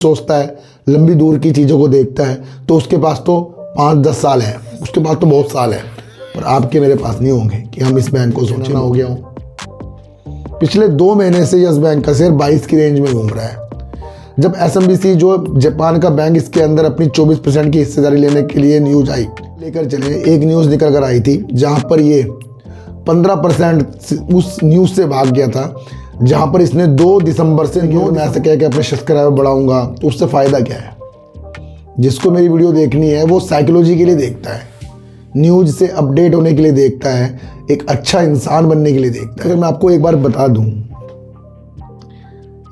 सोचता है, लंबी दूर की चीज़ों को देखता है, तो उसके पास तो 5-10 साल है, उसके पास तो बहुत साल है, पर आपके मेरे पास नहीं होंगे कि हम इस बैंक को सोचना हो गया हो। पिछले 2 महीने से यस बैंक का शेयर 22 की रेंज में घूम रहा है। जब SMBC जो जापान का बैंक, इसके अंदर अपनी 24% की हिस्सेदारी लेने के लिए न्यूज आई, लेकर चले, एक न्यूज़ निकल कर आई थी जहां पर ये 15% उस न्यूज़ से भाग गया था, जहां पर इसने 2 दिसंबर से मैं ऐसे कह के अपने सब्सक्राइबर बढ़ाऊंगा, तो उससे फ़ायदा क्या है? जिसको मेरी वीडियो देखनी है वो साइकोलॉजी के लिए देखता है, न्यूज़ से अपडेट होने के लिए देखता है, एक अच्छा इंसान बनने के लिए देखता है। अगर मैं आपको एक बार बता दूं,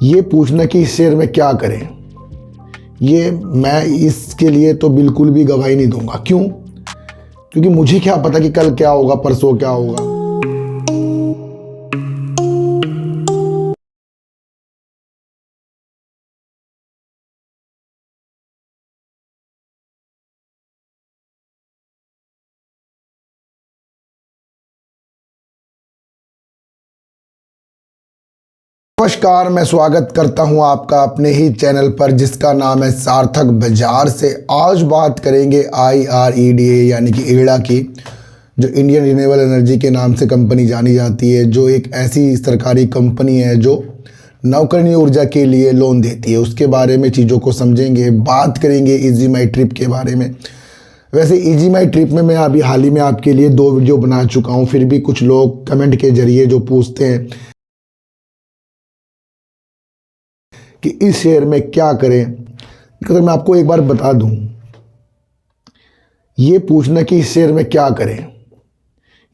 ये पूछना कि इस शेयर में क्या करें, ये मैं इसके लिए तो बिल्कुल भी गवाही नहीं दूंगा। क्यों? क्योंकि मुझे क्या पता कि कल क्या होगा, परसों क्या होगा। नमस्कार, मैं स्वागत करता हूं आपका अपने ही चैनल पर जिसका नाम है सार्थक बाजार से। आज बात करेंगे IREDA यानी कि IREDA की, जो इंडियन रिन्यूएबल एनर्जी के नाम से कंपनी जानी जाती है, जो एक ऐसी सरकारी कंपनी है जो नवकरणीय ऊर्जा के लिए लोन देती है। उसके बारे में चीज़ों को समझेंगे, बात करेंगे इजी माई ट्रिप के बारे में। वैसे इजी माई ट्रिप में मैं अभी हाल ही में आपके लिए 2 वीडियो बना चुका हूँ, फिर भी कुछ लोग कमेंट के जरिए जो पूछते हैं कि इस शेयर में क्या करें, अगर मैं आपको एक बार बता दूं, ये पूछना कि इस शेयर में क्या करें,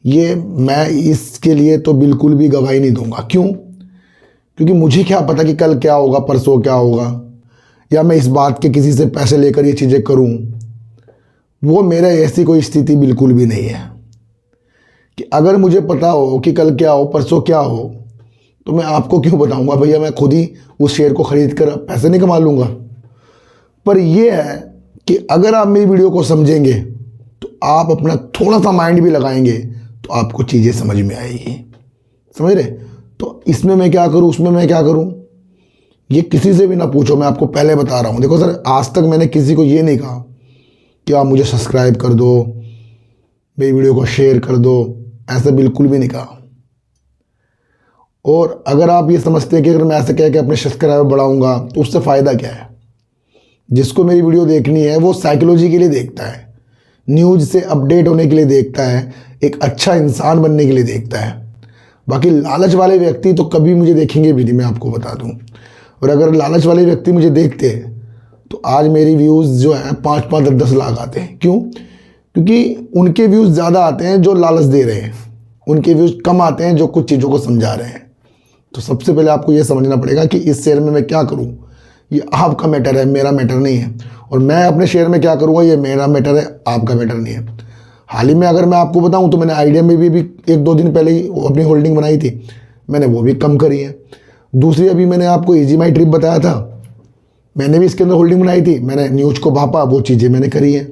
ये मैं इसके लिए तो बिल्कुल भी गवाही नहीं दूंगा। क्यों? क्योंकि मुझे क्या पता कि कल क्या होगा, परसों क्या होगा, या मैं इस बात के किसी से पैसे लेकर ये चीज़ें करूं, वो मेरा ऐसी कोई स्थिति बिल्कुल भी नहीं है। कि अगर मुझे पता हो कि कल क्या हो, परसों क्या हो, तो मैं आपको क्यों बताऊंगा? भैया मैं खुद ही उस शेयर को खरीद कर पैसे नहीं कमा लूँगा। पर यह है कि अगर आप मेरी वीडियो को समझेंगे, तो आप अपना थोड़ा सा माइंड भी लगाएंगे, तो आपको चीज़ें समझ में आएगी। समझ रहे? तो इसमें मैं क्या करूँ, उसमें मैं क्या करूँ, ये किसी से भी ना पूछो, मैं आपको पहले बता रहा हूँ। देखो सर, आज तक मैंने किसी को ये नहीं कहा कि आप मुझे सब्सक्राइब कर दो, मेरी वीडियो को शेयर कर दो, ऐसा बिल्कुल भी नहीं कहा। और अगर आप ये समझते हैं कि अगर मैं ऐसे कह के अपने सब्सक्राइबर बढ़ाऊंगा, तो उससे फ़ायदा क्या है? जिसको मेरी वीडियो देखनी है वो साइकोलॉजी के लिए देखता है, न्यूज़ से अपडेट होने के लिए देखता है, एक अच्छा इंसान बनने के लिए देखता है। बाकी लालच वाले व्यक्ति तो कभी मुझे देखेंगे भी नहीं, मैं आपको बता दूं। और अगर लालच वाले व्यक्ति मुझे देखते तो आज मेरी व्यूज़ जो है 5-5, 10 लाख आते हैं। क्यों? क्योंकि उनके व्यूज़ ज़्यादा आते हैं जो लालच दे रहे हैं, उनके व्यूज़ कम आते हैं जो कुछ चीज़ों को समझा रहे हैं। तो सबसे पहले आपको ये समझना पड़ेगा कि इस शेयर में मैं क्या करूं, ये आपका मैटर है, मेरा मैटर नहीं है। और मैं अपने शेयर में क्या करूंगा, ये मेरा मैटर है, आपका मैटर नहीं है। हाल ही में अगर मैं आपको बताऊं तो मैंने आइडिया में भी 1-2 दिन पहले ही अपनी होल्डिंग बनाई थी, मैंने वो भी कम करी है। दूसरी, अभी मैंने आपको इजी माई ट्रिप बताया था, मैंने भी इसके अंदर होल्डिंग बनाई थी, मैंने न्यूज़ को भापा, वो चीज़ें मैंने करी हैं।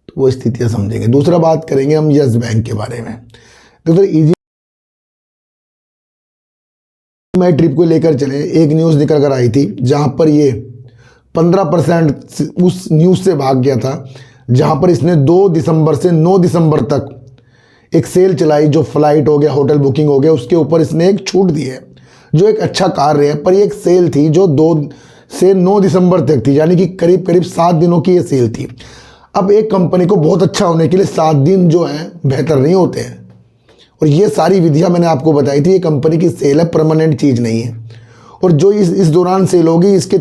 तो वो स्थितियाँ समझेंगे। दूसरा बात करेंगे हम यस बैंक के बारे में। तो इजी माई ट्रिप को लेकर चले, एक न्यूज़ निकल कर आई थी जहां पर ये 15% उस न्यूज़ से भाग गया था, जहां पर इसने 2 दिसंबर से 9 दिसंबर तक एक सेल चलाई, जो फ्लाइट हो गया, होटल बुकिंग हो गया, उसके ऊपर इसने एक छूट दी है, जो एक अच्छा कार्य है। पर ये एक सेल थी जो 2 से 9 दिसंबर तक थी, यानी कि करीब करीब 7 दिनों की ये सेल थी। अब एक कंपनी को बहुत अच्छा होने के लिए 7 दिन जो है बेहतर नहीं होते हैं, और ये सारी विधियां मैंने आपको बताई थी। ये कंपनी की सेल है, परमानेंट चीज़ नहीं है। और जो इस दौरान सेल होगी, इसके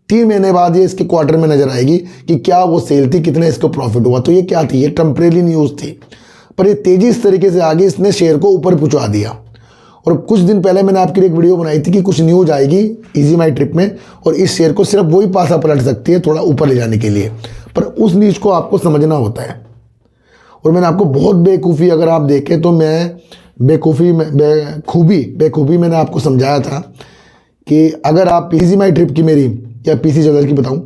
3 महीने बाद ये इसके क्वार्टर में नजर आएगी कि क्या वो सेल थी, कितने इसको प्रॉफिट हुआ। तो ये क्या थी? ये टेम्परेरी न्यूज़ थी, पर ये तेज़ी इस तरीके से आगे इसने शेयर को ऊपर पहुँचा दिया। और कुछ दिन पहले मैंने आपके लिए एक वीडियो बनाई थी कि कुछ न्यूज़ आएगी इजी माई ट्रिप में, और इस शेयर को सिर्फ वही पासा पलट सकती है थोड़ा ऊपर ले जाने के लिए, पर उस न्यूज़ को आपको समझना होता है। और मैंने आपको बहुत बेवकूफ़ी, अगर आप देखें तो मैं बेखूबी मैंने आपको समझाया था कि अगर आप इजी माई ट्रिप की मेरी या पीसी ज्वेलर की बताऊं,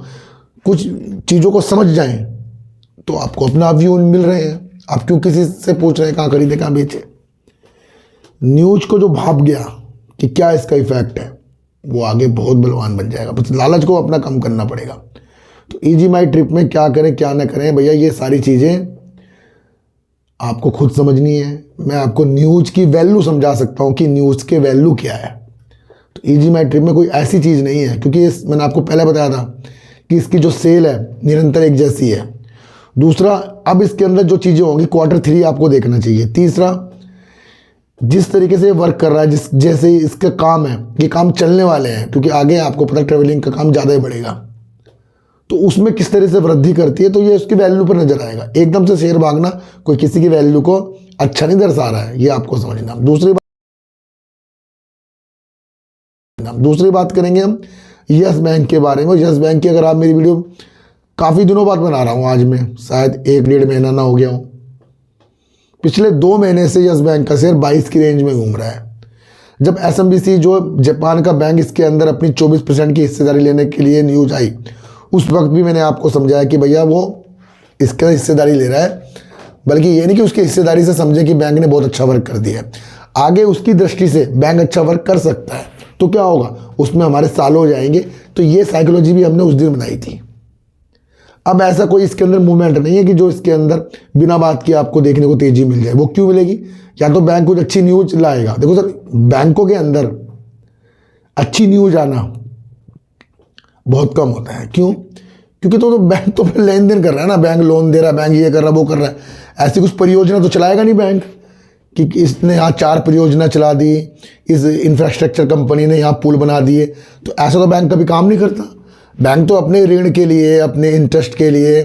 कुछ चीज़ों को समझ जाएं, तो आपको अपना व्यू मिल रहे हैं। आप क्यों किसी से पूछ रहे हैं कहाँ खरीदे कहाँ बेचे? न्यूज़ को जो भाप गया कि क्या इसका इफेक्ट है, वो आगे बहुत बलवान बन जाएगा। बस लालच को अपना कम करना पड़ेगा। तो इजी माई ट्रिप में क्या करें क्या ना करें भैया, ये सारी चीज़ें आपको खुद समझनी है। मैं आपको न्यूज़ की वैल्यू समझा सकता हूँ कि न्यूज़ के वैल्यू क्या है। तो इजी माई ट्रिप में कोई ऐसी चीज़ नहीं है, क्योंकि मैंने आपको पहले बताया था कि इसकी जो सेल है निरंतर एक जैसी है। दूसरा, अब इसके अंदर जो चीज़ें होंगी Q3 आपको देखना चाहिए। तीसरा, जिस तरीके से वर्क कर रहा है, जैसे इसका काम है, ये काम चलने वाले हैं, क्योंकि आगे आपको पता है ट्रेवलिंग का काम ज़्यादा ही बढ़ेगा, तो उसमें किस तरह से वृद्धि करती है, तो ये उसकी वैल्यू पर नजर आएगा। एकदम से शेयर भागना कोई किसी की वैल्यू को अच्छा नहीं दर्शा रहा है, ये आपको समझना। दूसरी बात करेंगे हम यस बैंक के बारे में। यस बैंक की अगर आप मेरी वीडियो काफ़ी दिनों बाद बना रहा हूँ, आज मैं शायद 1-1.5 महीना ना हो गया हूँ, पिछले 2 महीने से यस बैंक का शेयर 22 की रेंज में घूम रहा है। जब SMBC जो जापान का बैंक, इसके अंदर अपनी 24% की हिस्सेदारी लेने के लिए न्यूज आई, उस वक्त भी मैंने आपको समझाया कि भैया वो इसके हिस्सेदारी ले रहा है, बल्कि ये नहीं कि उसकी हिस्सेदारी से समझे कि बैंक ने बहुत अच्छा वर्क कर दिया है। आगे उसकी दृष्टि से बैंक अच्छा वर्क कर सकता है, तो क्या होगा, उसमें हमारे साल हो जाएंगे। तो ये साइकोलॉजी भी हमने उस दिन बनाई थी। अब ऐसा कोई इसके अंदर मूवमेंट नहीं है कि जो इसके अंदर बिना बात की आपको देखने को तेजी मिल जाए। वो क्यों मिलेगी? या तो बैंक कुछ अच्छी न्यूज लाएगा। देखो सर, बैंकों के अंदर अच्छी न्यूज आना बहुत कम होता है। क्यों? क्योंकि तो बैंक तो फिर लेन देन कर रहा है ना, बैंक लोन दे रहा है, बैंक ये कर रहा है, वो कर रहा है। ऐसी कुछ परियोजना तो चलाएगा नहीं बैंक कि इसने यहाँ 4 परियोजना चला दी, इस इंफ्रास्ट्रक्चर कंपनी ने यहाँ पुल बना दिए। तो ऐसा तो बैंक कभी काम नहीं करता। बैंक तो अपने ऋण के लिए, अपने इंटरेस्ट के लिए,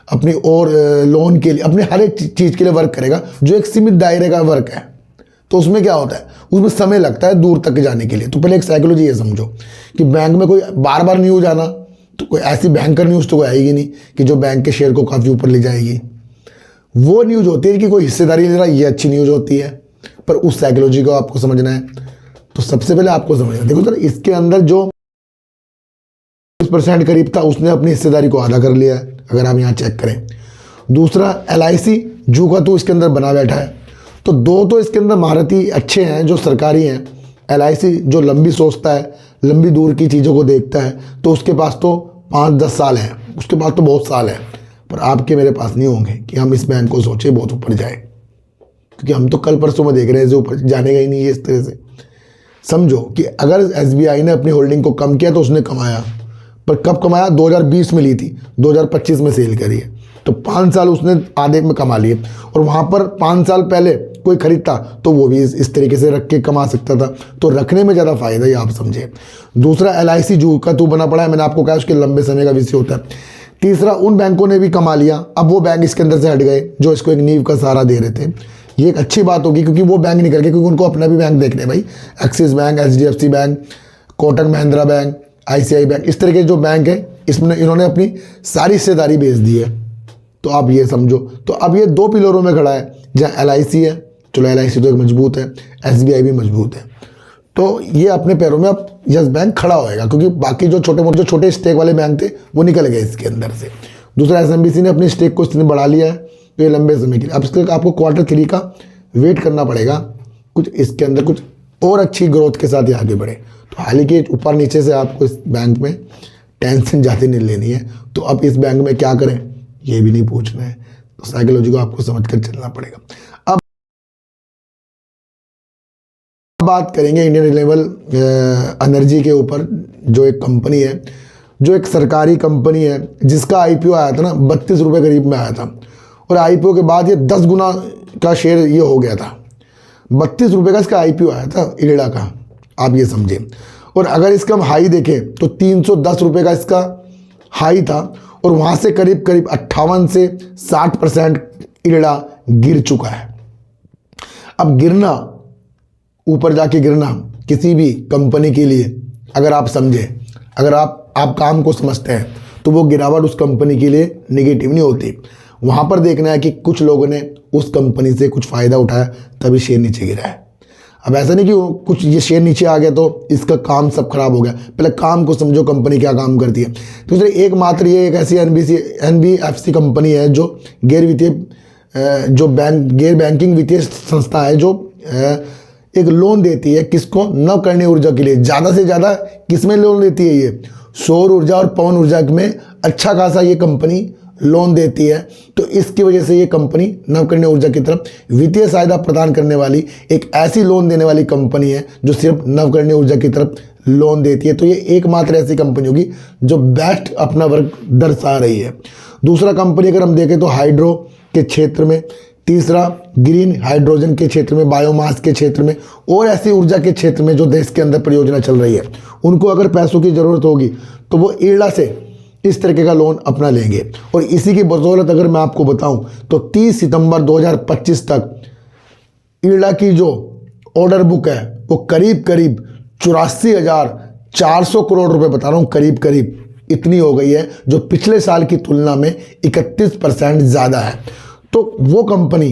अपनी और लोन के लिए, अपने हर एक चीज़ के लिए वर्क करेगा, जो एक सीमित दायरे का वर्क है। तो उसमें क्या होता है, उसमें समय लगता है दूर तक जाने के लिए। तो पहले एक साइकोलॉजी ये समझो कि बैंक में कोई बार बार न्यूज आना, तो कोई ऐसी भयंकर न्यूज़ तो कोई आएगी नहीं कि जो बैंक के शेयर को काफ़ी ऊपर ले जाएगी। वो न्यूज़ होती है कि कोई हिस्सेदारी ले रहा है, ये अच्छी न्यूज़ होती है। पर उस साइकोलॉजी को आपको समझना है, तो सबसे पहले आपको समझना है। देखो सर, इसके अंदर जो 20% करीब था, उसने अपनी हिस्सेदारी को आधा कर लिया है, अगर आप यहाँ चेक करें। दूसरा, LIC जू का तो इसके अंदर बना बैठा है। तो दो तो इसके अंदर महारथी अच्छे हैं जो सरकारी हैं। LIC जो लंबी सोचता है, लंबी दूर की चीज़ों को देखता है, तो उसके पास तो 5-10 साल हैं, उसके पास तो बहुत साल है। पर आपके मेरे पास नहीं होंगे कि हम इस बैंक को सोचे बहुत ऊपर जाए, क्योंकि हम तो कल परसों में देख रहे हैं जो ऊपर जाने का ही नहीं है। इस तरह से समझो कि अगर SBI ने अपनी होल्डिंग को कम किया तो उसने कमाया, पर कब कमाया? 2020 में ली थी, 2025 में सेल करी है। तो 5 साल उसने आधे में कमा लिए। और वहाँ पर 5 साल पहले कोई खरीदता तो वो भी इस तरीके से रख के कमा सकता था। तो रखने में ज़्यादा फायदा है, आप समझे। दूसरा, LIC जू का तू बना पड़ा है, मैंने आपको कहा उसके लंबे समय का विषय होता है। तीसरा, उन बैंकों ने भी कमा लिया, अब वो बैंक इसके अंदर से हट गए जो इसको एक नींव का सहारा दे रहे थे। ये एक अच्छी बात होगी, क्योंकि वो बैंक निकल गए, क्योंकि उनको अपना भी बैंक देखने भाई। Axis bank, HDFC bank, Kotak Mahindra bank, ICICI bank, इस तरह के जो बैंक है, इसमें इन्होंने अपनी सारी हिस्सेदारी बेच दी है। तो आप ये समझो, तो अब ये 2 पिलरों में खड़ा है, जहाँ LIC है, चलो LIC तो एक मजबूत है, SBI भी मजबूत है। तो ये अपने पैरों में अब यस बैंक खड़ा होएगा, क्योंकि बाकी जो छोटे स्टेक वाले बैंक थे वो निकल गए इसके अंदर से। दूसरा, SMBC ने अपनी स्टेक को इसने बढ़ा लिया है, तो ये लंबे समय के लिए। अब इसके आपको Q3 का वेट करना पड़ेगा, कुछ इसके अंदर कुछ और अच्छी ग्रोथ के साथ ये आगे बढ़े। तो हालांकि ऊपर नीचे से आपको इस बैंक में टेंशन ज़्यादा नहीं लेनी है। तो अब इस बैंक में क्या करें ये भी नहीं पूछना है। तो साइकोलॉजी को आपको समझ कर चलना पड़ेगा। अब बात करेंगे इंडियन रिन्यूएबल एनर्जी के ऊपर, जो एक कंपनी है, जो एक सरकारी कंपनी है, जिसका IPO आया था ना 32 रुपये करीब में आया था, और IPO के बाद ये 10 गुना का शेयर ये हो गया था। 32 रुपये का इसका IPO आया था इरेडा का, आप ये समझे। और अगर इसका हम हाई देखें तो 310 रुपये का इसका हाई था, और वहाँ से करीब 58 से 60% इरेडा गिर चुका है। अब गिरना, ऊपर जाके गिरना किसी भी कंपनी के लिए, अगर आप समझे, अगर आप काम को समझते हैं, तो वो गिरावट उस कंपनी के लिए नेगेटिव नहीं होती। वहाँ पर देखना है कि कुछ लोगों ने उस कंपनी से कुछ फ़ायदा उठाया, तभी शेयर नीचे गिरा है। अब ऐसा नहीं कि कुछ ये शेयर नीचे आ गया तो इसका काम सब खराब हो गया। पहले काम को समझो, कंपनी क्या काम करती है। दूसरे, एकमात्र ये एक ऐसी NBFC कंपनी है जो गैर बैंकिंग वित्तीय संस्था है, जो एक लोन देती है किसको, नवकरणीय ऊर्जा के लिए। ज़्यादा से ज़्यादा किसमें लोन देती है ये, सौर ऊर्जा और पवन ऊर्जा में अच्छा खासा ये कंपनी लोन देती है। तो इसकी वजह से ये कंपनी नवकरणीय ऊर्जा की तरफ वित्तीय सहायता प्रदान करने वाली एक ऐसी लोन देने वाली कंपनी है जो सिर्फ नवकरणीय ऊर्जा की तरफ लोन देती है। तो ये एकमात्र ऐसी कंपनी होगी जो बेस्ट अपना वर्क दर्शा रही है। दूसरा कंपनी अगर हम देखें तो हाइड्रो के क्षेत्र में, तीसरा ग्रीन हाइड्रोजन के क्षेत्र में, बायोमास के क्षेत्र में और ऐसी ऊर्जा के क्षेत्र में जो देश के अंदर परियोजना चल रही है, उनको अगर पैसों की ज़रूरत होगी तो वो इरडा से इस तरीके का लोन अपना लेंगे। और इसी की बदौलत अगर मैं आपको बताऊं तो 30 सितंबर 2025 तक इरडा की जो ऑर्डर बुक है वो करीब करीब 84,400 करोड़ रुपए, बता रहा हूँ करीब करीब इतनी हो गई है, जो पिछले साल की तुलना में 31% ज़्यादा है। तो वो कंपनी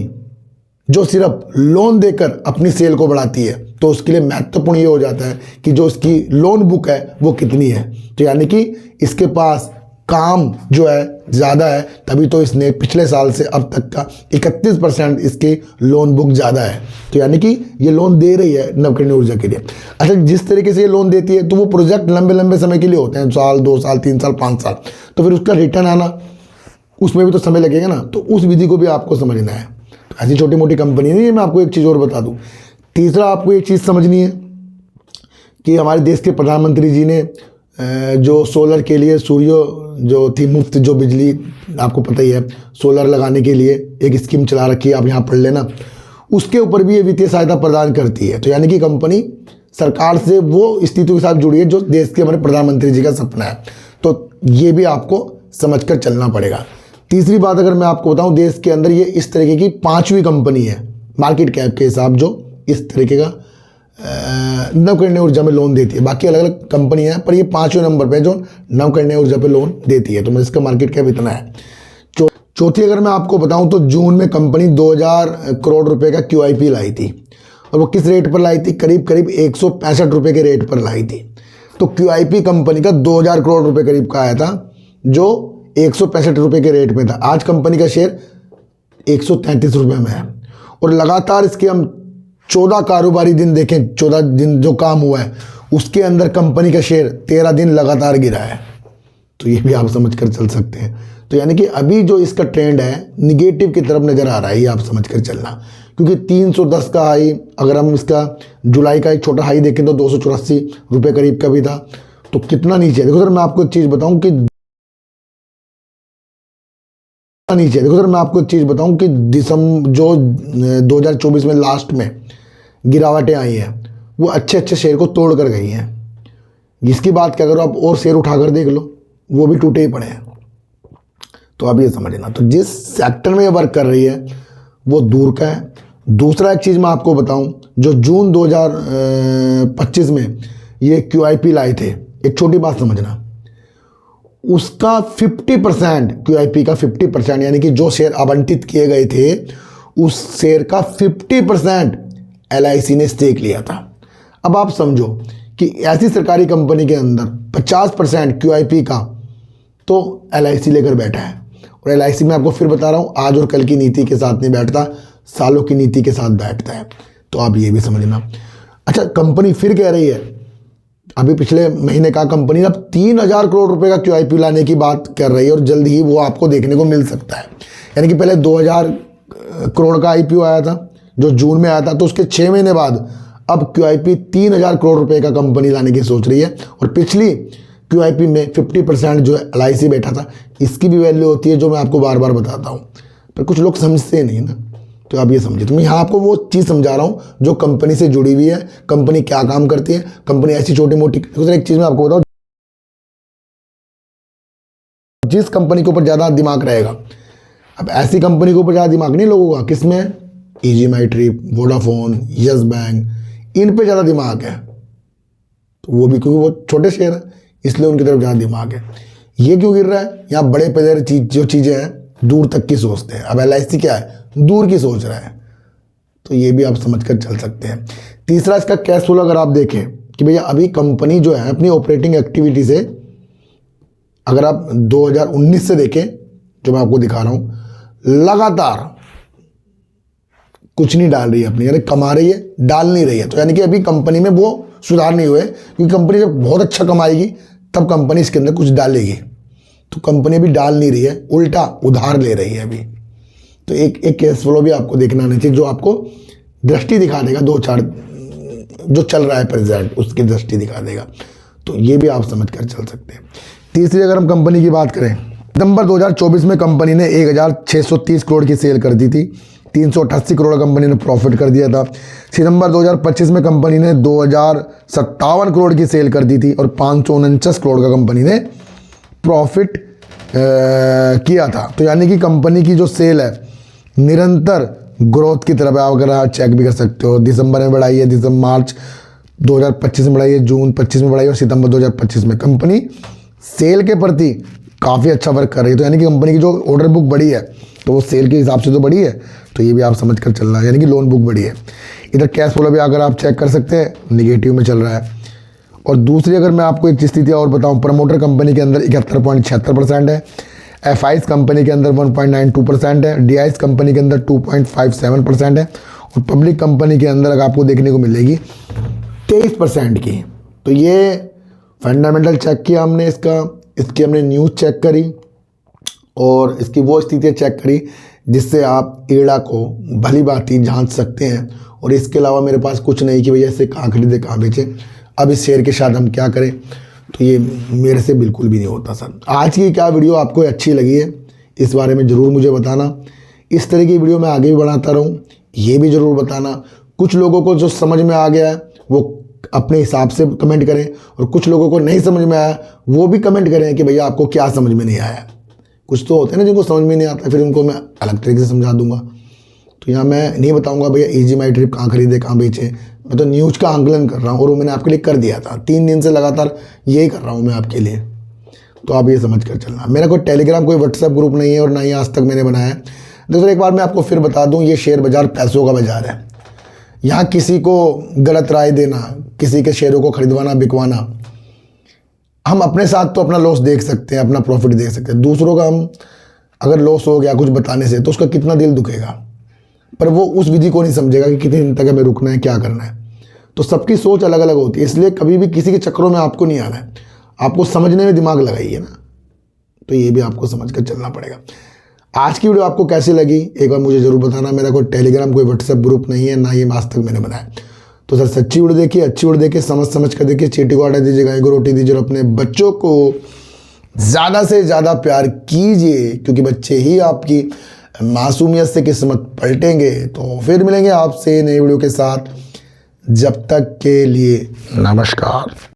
जो सिर्फ लोन देकर अपनी सेल को बढ़ाती है, तो उसके लिए महत्वपूर्ण ये हो जाता है कि जो इसकी लोन बुक है वो कितनी है। तो यानी कि इसके पास काम जो है ज़्यादा है, तभी तो इसने पिछले साल से अब तक का 31% इसकी लोन बुक ज़्यादा है। तो यानी कि ये लोन दे रही है नवकरणीय ऊर्जा के लिए। अच्छा, जिस तरीके से ये लोन देती है तो वो प्रोजेक्ट लंबे लंबे समय के लिए होते हैं, साल 2 साल 3 साल 5 साल, तो फिर उसका रिटर्न आना उसमें भी तो समय लगेगा ना। तो उस विधि को भी आपको समझना है। तो ऐसी छोटी मोटी कंपनी नहीं है। मैं आपको एक चीज़ और बता दूँ, तीसरा आपको एक चीज़ समझनी है कि हमारे देश के प्रधानमंत्री जी ने जो सोलर के लिए सूर्य जो थी मुफ्त जो बिजली, आपको पता ही है, सोलर लगाने के लिए एक स्कीम चला रखी है, आप यहाँ पढ़ लेना, उसके ऊपर भी ये वित्तीय सहायता प्रदान करती है। तो यानी कि कंपनी सरकार से वो स्थिति के साथ जुड़ी है जो देश के हमारे प्रधानमंत्री जी का सपना है। तो ये भी आपको समझकर चलना पड़ेगा। तीसरी बात अगर मैं आपको बताऊं, देश के अंदर ये इस तरीके की 5वीं कंपनी है मार्केट कैप के हिसाब जो इस तरीके का नवकरणीय ऊर्जा में लोन देती है। बाकी अलग अलग कंपनी है, पर ये 5वें नंबर पे जो नवकरणीय ऊर्जा पे लोन देती है। तो मैं इसका मार्केट कैप इतना है। चौथी अगर मैं आपको बताऊं तो जून में कंपनी 2000 करोड़ रुपए का QIP लाई थी, और वो किस रेट पर लाई थी, करीब करीब 165 रुपये के रेट पर लाई थी। तो QIP कंपनी का 2000 करोड़ रुपए करीब का आया था, जो 165 रुपये के रेट में था। आज कंपनी का शेयर 133 रुपये में है, और लगातार इसके हम 14 कारोबारी दिन देखें, 14 दिन जो काम हुआ है उसके अंदर कंपनी का शेयर 13 दिन लगातार गिरा है। तो ये भी आप समझ कर चल सकते हैं। तो यानी कि अभी जो इसका ट्रेंड है निगेटिव की तरफ नज़र आ रहा है, ये आप समझ कर चलना। क्योंकि 310 का हाई, अगर हम इसका जुलाई का एक छोटा हाई देखें तो 284 रुपये करीब का भी था। तो कितना नीचे है देखो सर। मैं आपको एक चीज़ बताऊँ कि दिसंबर जो 2024 में लास्ट में गिरावटें आई हैं वो अच्छे अच्छे शेयर को तोड़ कर गई हैं। इसकी बात क्या करो आप, और शेयर उठाकर देख लो, वो भी टूटे ही पड़े हैं। तो आप ये समझना। तो जिस सेक्टर में ये वर्क कर रही है वो दूर का है। दूसरा एक चीज़ मैं आपको बताऊं, जो जून 2025 में ये QIP लाए थे, एक छोटी बात समझना, उसका 50% QIP का 50% यानी कि जो शेयर आवंटित किए गए थे उस शेयर का 50% LIC ने स्टेक लिया था। अब आप समझो कि ऐसी सरकारी कंपनी के अंदर 50% QIP का तो LIC लेकर बैठा है। और LIC में आपको फिर बता रहा हूँ, आज और कल की नीति के साथ नहीं बैठता, सालों की नीति के साथ बैठता है। तो आप ये भी समझना। अच्छा, कंपनी फिर कह रही है, अभी पिछले महीने का कंपनी अब 3000 करोड़ रुपए का QIP लाने की बात कर रही है, और जल्द ही वो आपको देखने को मिल सकता है। यानी कि पहले 2000 करोड़ का IPO आया था जो जून में आया था, तो उसके 6 महीने बाद अब QIP 3000 करोड़ रुपए का कंपनी लाने की सोच रही है। और पिछली QIP में 50% जो LIC बैठा था, इसकी भी वैल्यू होती है जो मैं आपको बार बार बताता हूँ, पर कुछ लोग समझते नहीं ना। तो आप ये समझिए। तो मैं यहाँ आपको वो चीज़ समझा रहा हूँ जो कंपनी से जुड़ी हुई है, कंपनी क्या काम करती है, कंपनी ऐसी छोटी मोटी। एक चीज़ मैं आपको बताऊँ, जिस कंपनी के ऊपर ज़्यादा दिमाग रहेगा, अब ऐसी कंपनी के ऊपर ज़्यादा दिमाग नहीं लोगों का, किसमें, EG माई ट्रिप, वोडाफोन, यस बैंक, इन पे ज़्यादा दिमाग है। तो वो भी क्योंकि वो छोटे शेयर है इसलिए उनकी तरफ ज़्यादा दिमाग है। ये क्यों गिर रहा है, यहाँ बड़े पैदर जो चीज़ें हैं दूर तक की सोचते हैं। अब LIC क्या है, दूर की सोच रहा है। तो ये भी आप समझ कर चल सकते हैं। तीसरा, इसका कैश फ्लो अगर आप देखें कि भैया अभी कंपनी जो है अपनी ऑपरेटिंग एक्टिविटी से, अगर आप 2019 से देखें जो मैं आपको दिखा रहा हूँ, लगातार कुछ नहीं डाल रही है अपनी, यानी कमा रही है, डाल नहीं रही है। तो यानी कि अभी कंपनी में वो सुधार नहीं हुए, क्योंकि कंपनी जब बहुत अच्छा कमाएगी तब कंपनी इसके अंदर कुछ डालेगी। तो कंपनी अभी डाल नहीं रही है, उल्टा उधार ले रही है अभी। तो एक कैश फ्लो भी आपको देखना आना चाहिए, जो आपको दृष्टि दिखा देगा 2-4 जो चल रहा है प्रेजेंट, उसकी दृष्टि दिखा देगा। तो ये भी आप समझ कर चल सकते हैं। तीसरी अगर हम कंपनी की बात करें, सितंबर 2024 में कंपनी ने 1630 करोड़ की सेल कर दी थी, 388 करोड़ कंपनी ने प्रॉफिट कर दिया था। सितंबर 2025 में कंपनी ने 2057 करोड़ की सेल कर दी थी और 549 करोड़ का कंपनी ने प्रॉफिट किया था। तो यानी कि कंपनी की जो सेल है निरंतर ग्रोथ की तरफ है। अगर आप चेक भी कर सकते हो, दिसंबर में बढ़ाई है, दिसंबर मार्च 2025 में बढ़ाई है, जून 25 में बढ़ाई है और सितंबर 2025 में कंपनी सेल के प्रति काफ़ी अच्छा वर्क कर रही है। तो यानी कि कंपनी की जो ऑर्डर बुक बढ़ी है तो वो सेल के हिसाब से तो बढ़ी है, तो ये भी आप समझ कर चल रहा है, यानी कि लोन बुक बढ़ी है। इधर कैश फ्लो भी अगर आप चेक कर सकते हैं निगेटिव में चल रहा है। और दूसरी अगर मैं आपको एक स्थिति और बताऊं, प्रमोटर कंपनी के अंदर 71.76% है, एफआईज कंपनी के अंदर 1.92% है, डीआईज कंपनी के अंदर 2.57% है और पब्लिक कंपनी के अंदर अगर आपको देखने को मिलेगी 23% की। तो ये फंडामेंटल चेक किया हमने इसकी हमने न्यूज़ चेक करी और इसकी वो स्थितियाँ चेक करी जिससे आप एड़ा को भली भांति जांच सकते हैं। और इसके अलावा मेरे पास कुछ नहीं कि भैया इसे कहाँ खरीदे कहाँ बेचें, अब इस शेयर के साथ हम क्या करें, तो ये मेरे से बिल्कुल भी नहीं होता सर। आज की क्या वीडियो आपको अच्छी लगी है इस बारे में ज़रूर मुझे बताना। इस तरह की वीडियो मैं आगे भी बनाता रहूँ, ये भी ज़रूर बताना। कुछ लोगों को जो समझ में आ गया है वो अपने हिसाब से कमेंट करें और कुछ लोगों को नहीं समझ में आया वो भी कमेंट करें कि भैया आपको क्या समझ में नहीं आया। कुछ तो होते हैं ना जिनको समझ में नहीं आता, फिर उनको मैं अलग तरीके से समझा दूंगा। तो यहाँ मैं नहीं बताऊंगा भैया इजी माई ट्रिप कहाँ खरीदे कहाँ बेचे, मैं तो न्यूज़ का आंकलन कर रहा हूँ और वो मैंने आपके लिए कर दिया था। 3 दिन से लगातार यही कर रहा हूँ मैं आपके लिए, तो आप ये समझ कर चलना। मेरा कोई टेलीग्राम कोई व्हाट्सएप ग्रुप नहीं है और ना ही आज तक मैंने बनाया है। दोस्तों एक बार मैं आपको फिर बता दूँ, ये शेयर बाज़ार पैसों का बाज़ार है। यहाँ किसी को गलत राय देना, किसी के शेयरों को खरीदवाना बिकवाना, हम अपने साथ तो अपना लॉस देख सकते हैं, अपना प्रॉफिट देख सकते हैं। दूसरों का हम अगर लॉस हो गया कुछ बताने से तो उसका कितना दिल दुखेगा, पर वो उस विधि को नहीं समझेगा कि कितने दिन तक हमें रुकना है, क्या करना है। तो सबकी सोच अलग अलग होती है, इसलिए कभी भी किसी के चक्करों में आपको नहीं आना है, आपको समझने में दिमाग लगाइए ना। तो ये भी आपको समझ कर चलना पड़ेगा। आज की वीडियो आपको कैसी लगी एक बार मुझे ज़रूर बताना। मेरा कोई टेलीग्राम कोई व्हाट्सएप ग्रुप नहीं है, ना ये आज तक मैंने बनाया। तो सर सच्ची वीडियो देखिए, अच्छी वीडियो देखिए, समझ कर देखिए, चीटी को आटा दीजिए, गाय को रोटी दीजिए और अपने बच्चों को ज़्यादा से ज़्यादा प्यार कीजिए, क्योंकि बच्चे ही आपकी मासूमियत से किस्मत पलटेंगे। तो फिर मिलेंगे आपसे नई वीडियो के साथ, जब तक के लिए नमस्कार।